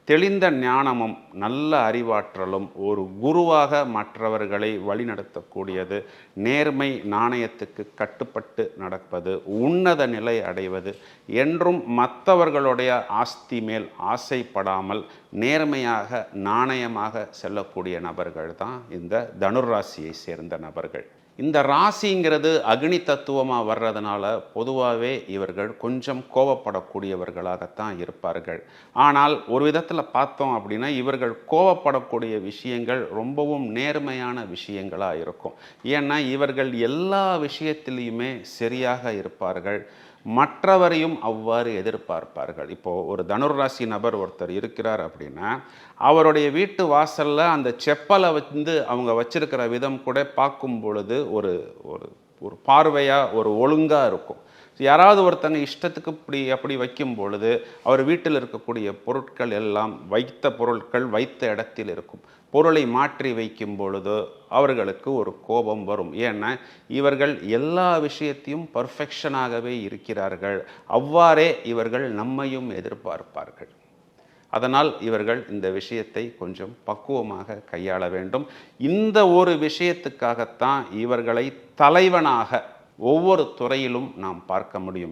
தெளிந்த ஞானமும் நல்ல அறிவாற்றலும் ஒரு குருவாக மற்றவர்களை வழிநடத்தக்கூடியது, நேர்மை நாணயத்துக்கு கட்டுப்பட்டு நடப்பது, உன்னத நிலை அடைவது, என்றும் மற்றவர்களுடைய ஆஸ்தி மேல் ஆசைப்படாமல் நேர்மையாக நாணயமாக செல்லக்கூடிய நபர்கள் தான் இந்த தனுர் ராசியை சேர்ந்த நபர்கள். இந்த ராசிங்கிறது அக்னி தத்துவமாக வர்றதுனால பொதுவாகவே இவர்கள் கொஞ்சம் கோபப்படக்கூடியவர்களாகத்தான் இருப்பார்கள். ஆனால் ஒரு விதத்தில் பார்த்தோம் அப்படின்னா இவர்கள் கோபப்படக்கூடிய விஷயங்கள் ரொம்பவும் நேர்மையான விஷயங்களாக இருக்கும். ஏன்னா இவர்கள் எல்லா விஷயத்திலையுமே சரியாக இருப்பார்கள், மற்றவரையும் அவ்வாறு எதிர்பார்ப்பார்கள். இப்போது ஒரு தனுர் ராசி நபர் ஒருத்தர் இருக்கிறார் அப்படின்னா அவருடைய வீட்டு வாசலில் அந்த செப்பலை அவங்க வச்சிருக்கிற விதம் கூட பார்க்கும் பொழுது ஒரு ஒரு பார்வையாக ஒரு ஒழுங்காக இருக்கும். யாராவது ஒருத்தங்க இஷ்டத்துக்கு அப்படி வைக்கும் பொழுது அவர் வீட்டில் இருக்கக்கூடிய பொருட்கள் எல்லாம் வைத்த இடத்தில் இருக்கும். பொருளை மாற்றி வைக்கும் பொழுது அவர்களுக்கு ஒரு கோபம் வரும். ஏன்னா இவர்கள் எல்லா விஷயத்தையும் பர்ஃபெக்ஷனாகவே இருக்கிறார்கள், அவ்வாறே இவர்கள் நம்மையும் எதிர்பார்ப்பார்கள். அதனால் இவர்கள் இந்த விஷயத்தை கொஞ்சம் பக்குவமாக கையாள வேண்டும். இந்த ஒரு விஷயத்துக்காகத்தான் இவர்களை தலைவனாக ஒவ்வொரு துறையிலும் நாம் பார்க்க முடியும்.